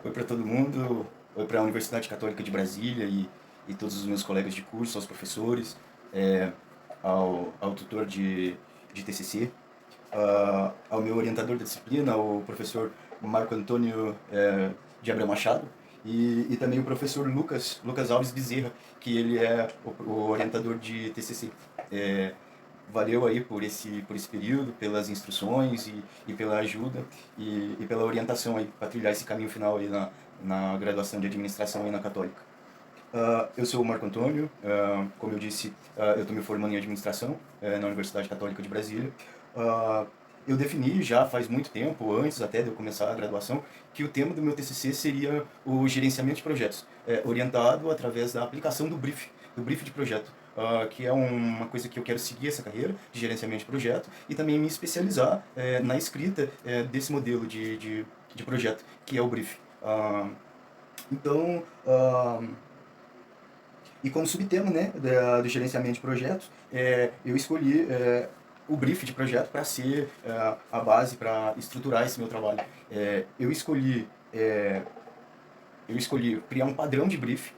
Oi para todo mundo, oi para a Universidade Católica de Brasília e todos os meus colegas de curso, aos professores, é, ao tutor de TCC, ao meu orientador da disciplina, o professor Marco Antônio de Abreu Machado, e também o professor Lucas Alves Bezerra, que ele é o orientador de TCC. É, Valeu aí por esse período, pelas instruções e pela ajuda e pela orientação aí para trilhar esse caminho final aí na graduação de administração aí na Católica. Eu sou o Marco Antônio, como eu disse, eu estou me formando em administração na Universidade Católica de Brasília. Uh, eu defini já faz muito tempo, antes até de eu começar a graduação, que o tema do meu TCC seria o gerenciamento de projetos, orientado através da aplicação do brief de projeto, que é uma coisa que eu quero seguir essa carreira de gerenciamento de projeto e também me especializar na escrita desse modelo de projeto, que é o brief. Então, e como subtema, né, do gerenciamento de projetos, eu escolhi o brief de projeto para ser a base para estruturar esse meu trabalho. Eu escolhi criar um padrão de brief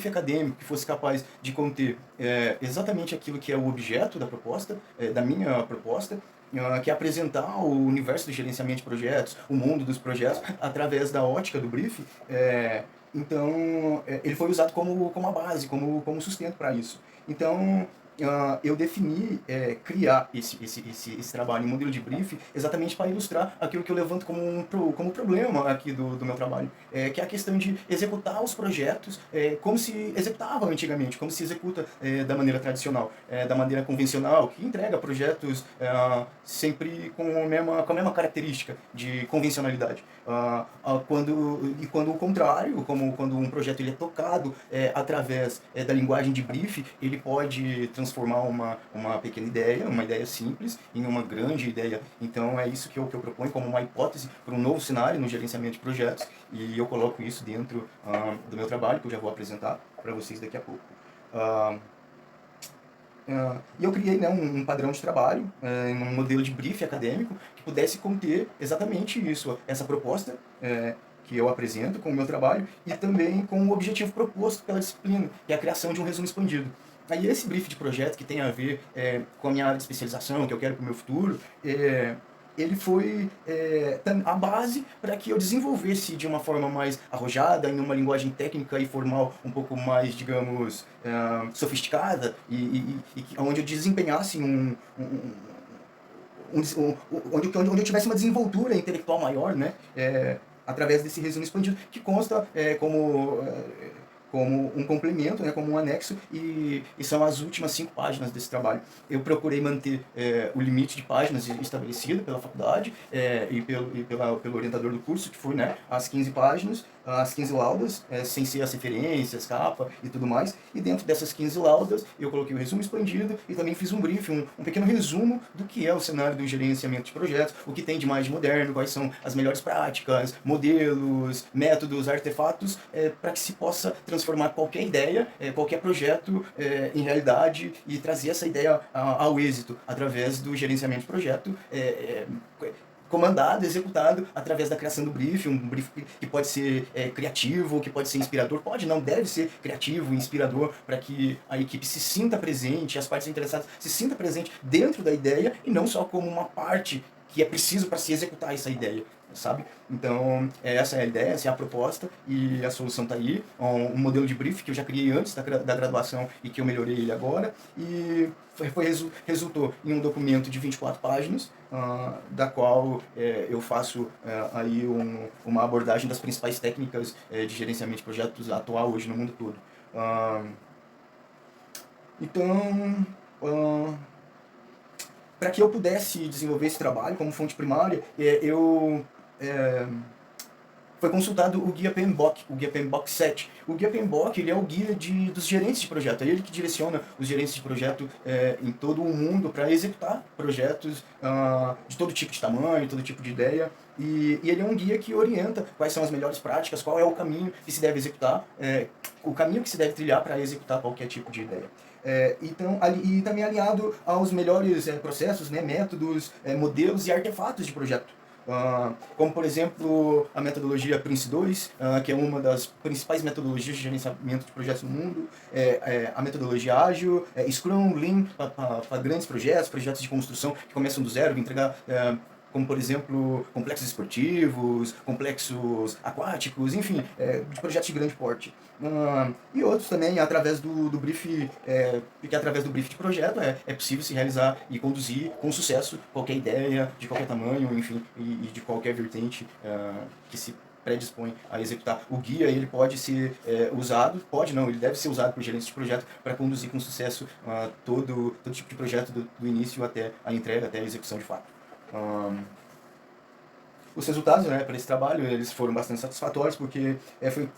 acadêmico que fosse capaz de conter exatamente aquilo que é o objeto da proposta, da minha proposta, que é apresentar o universo do gerenciamento de projetos, o mundo dos projetos, através da ótica do brief. Então, ele foi usado como a base, como sustento para isso. Então, eu defini criar esse trabalho em modelo de brief exatamente para ilustrar aquilo que eu levanto como problema aqui do meu trabalho, que é a questão de executar os projetos como se executava antigamente, como se executa da maneira tradicional, da maneira convencional, que entrega projetos sempre com a mesma característica de convencionalidade. Quando o contrário, como quando um projeto ele é tocado através da linguagem de brief, ele pode transformar uma pequena ideia, uma ideia simples, em uma grande ideia. Então é isso que eu proponho como uma hipótese para um novo cenário no gerenciamento de projetos, e eu coloco isso dentro do meu trabalho, que eu já vou apresentar para vocês daqui a pouco. E eu criei, né, um padrão de trabalho, um modelo de brief acadêmico que pudesse conter exatamente isso, essa proposta que eu apresento com o meu trabalho e também com o objetivo proposto pela disciplina, que é a criação de um resumo expandido. Aí esse brief de projeto que tem a ver com a minha área de especialização, que eu quero para o meu futuro, ele foi a base para que eu desenvolvesse de uma forma mais arrojada, em uma linguagem técnica e formal um pouco mais, digamos, sofisticada, onde eu desempenhasse onde eu tivesse uma desenvoltura intelectual maior, né? Através desse resumo expandido, que consta como um complemento, né, como um anexo, e são as últimas 5 páginas desse trabalho. Eu procurei manter o limite de páginas estabelecido pela faculdade pelo orientador do curso, que foi, né, as 15 páginas, as 15 laudas, sem ser as referências, capa e tudo mais. E dentro dessas 15 laudas, eu coloquei o resumo expandido e também fiz um briefing, um pequeno resumo do que é o cenário do gerenciamento de projetos, o que tem de mais moderno, quais são as melhores práticas, modelos, métodos, artefatos, para que se possa transformar qualquer ideia, qualquer projeto em realidade e trazer essa ideia ao êxito através do gerenciamento de projeto comandado, executado através da criação do brief, um brief que pode ser criativo, que pode ser inspirador, pode não, deve ser criativo, inspirador, para que a equipe se sinta presente, as partes interessadas se sinta presente dentro da ideia e não só como uma parte que é preciso para se executar essa ideia, sabe? Então, essa é a ideia, essa é a proposta e a solução está aí. Um modelo de brief que eu já criei antes da graduação e que eu melhorei ele agora. E resultou em um documento de 24 páginas, da qual eu faço aí uma abordagem das principais técnicas de gerenciamento de projetos atual hoje no mundo todo. Então, para que eu pudesse desenvolver esse trabalho como fonte primária, foi consultado o guia PMBOK, o guia PMBOK 7. O guia PMBOK ele é o guia dos gerentes de projeto, é ele que direciona os gerentes de projeto em todo o mundo para executar projetos de todo tipo de tamanho, todo tipo de ideia. E ele é um guia que orienta quais são as melhores práticas, qual é o caminho que se deve executar, o caminho que se deve trilhar para executar qualquer tipo de ideia. Então, e também aliado aos melhores processos, né, métodos, modelos e artefatos de projeto. como, por exemplo, a metodologia Prince2, que é uma das principais metodologias de gerenciamento de projetos no mundo, a metodologia ágil, Scrum, Lean, para grandes projetos de construção que começam do zero, de entregar como, por exemplo, complexos esportivos, complexos aquáticos, enfim, de projetos de grande porte. E outros também, através do brief, porque através do brief de projeto é possível se realizar e conduzir com sucesso qualquer ideia, de qualquer tamanho, enfim, e de qualquer vertente que se predispõe a executar. O guia ele pode ser usado, ele deve ser usado por gerentes de projeto para conduzir com sucesso todo tipo de projeto do início até a entrega, até a execução de fato. Os resultados, né, para esse trabalho, eles foram bastante satisfatórios, porque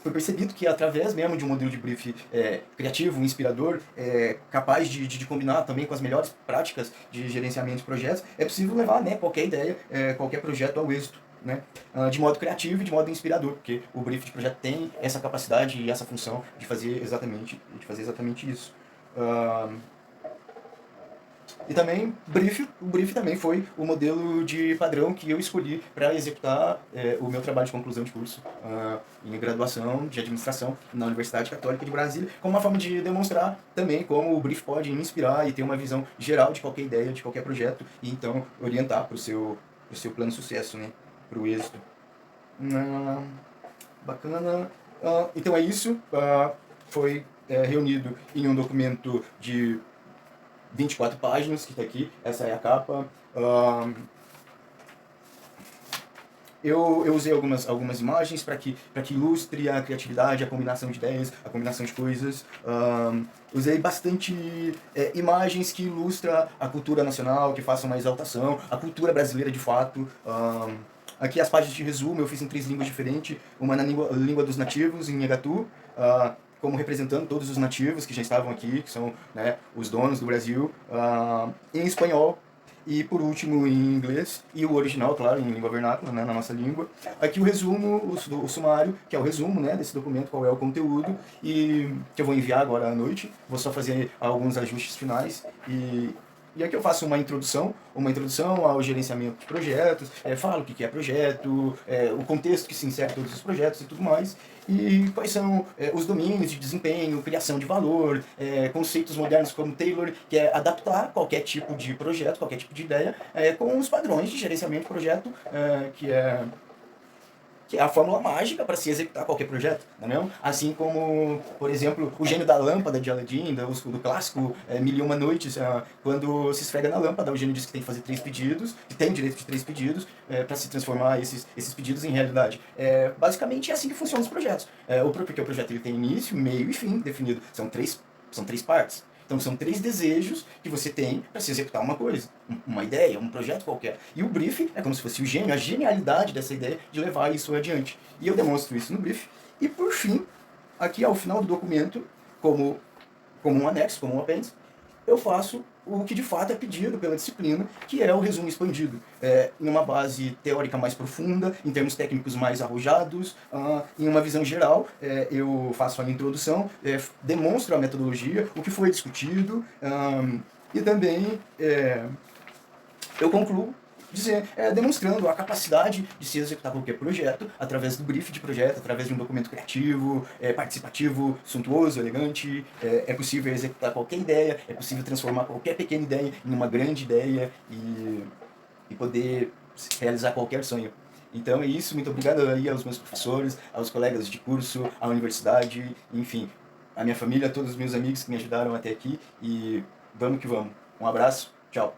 foi percebido que através mesmo de um modelo de brief criativo, inspirador, capaz de combinar também com as melhores práticas de gerenciamento de projetos, é possível levar, né, qualquer ideia, qualquer projeto ao êxito, né, de modo criativo e de modo inspirador, porque o brief de projeto tem essa capacidade e essa função de fazer exatamente isso. E também, o brief também foi o modelo de padrão que eu escolhi para executar o meu trabalho de conclusão de curso em graduação de administração na Universidade Católica de Brasília, como uma forma de demonstrar também como o brief pode inspirar e ter uma visão geral de qualquer ideia, de qualquer projeto, e então orientar para o seu plano de sucesso, né, para o êxito. Bacana. Então é isso. Foi reunido em um documento de 24 páginas, que está aqui, essa é a capa. Eu usei algumas imagens para que ilustre a criatividade, a combinação de ideias, a combinação de coisas. Usei bastante imagens que ilustram a cultura nacional, que façam uma exaltação, a cultura brasileira de fato. Aqui as páginas de resumo eu fiz em 3 línguas diferentes, uma na língua dos nativos, em Ngatu, como representando todos os nativos que já estavam aqui, que são, né, os donos do Brasil, em espanhol, e por último em inglês, e o original, claro, em língua vernácula, né, na nossa língua. Aqui o resumo, o sumário, que é o resumo, né, desse documento, qual é o conteúdo, e que eu vou enviar agora à noite. Vou só fazer alguns ajustes finais, e aqui eu faço uma introdução ao gerenciamento de projetos, falo o que é projeto, o contexto que se insere todos os projetos e tudo mais, e quais são os domínios de desempenho, criação de valor, conceitos modernos como Taylor, que é adaptar qualquer tipo de projeto, qualquer tipo de ideia, com os padrões de gerenciamento de projeto, que é a fórmula mágica para se executar qualquer projeto, não é mesmo? Assim como, por exemplo, o gênio da lâmpada de Aladdin, do clássico Mil e Uma Noites, quando se esfrega na lâmpada, o gênio diz que tem que fazer 3 pedidos, que tem o direito de 3 pedidos, para se transformar esses pedidos em realidade. Basicamente é assim que funcionam os projetos. Porque o projeto ele tem início, meio e fim definido. São três partes. Então são 3 desejos que você tem para se executar uma coisa, uma ideia, um projeto qualquer. E o brief é como se fosse o gênio, a genialidade dessa ideia de levar isso adiante. E eu demonstro isso no brief. E por fim, aqui ao final do documento, como um anexo, como um apêndice, eu faço o que de fato é pedido pela disciplina, que é o resumo expandido, em uma base teórica mais profunda, em termos técnicos mais arrojados, em uma visão geral. Eu faço a introdução, demonstro a metodologia, o que foi discutido, e também eu concluo demonstrando a capacidade de se executar qualquer projeto através do brief de projeto, através de um documento criativo, participativo, suntuoso, elegante. É possível executar qualquer ideia, é possível transformar qualquer pequena ideia em uma grande ideia e poder realizar qualquer sonho. Então é isso, muito obrigado aí aos meus professores, aos colegas de curso, à universidade, enfim, à minha família, a todos os meus amigos que me ajudaram até aqui, e vamos que vamos. Um abraço, tchau.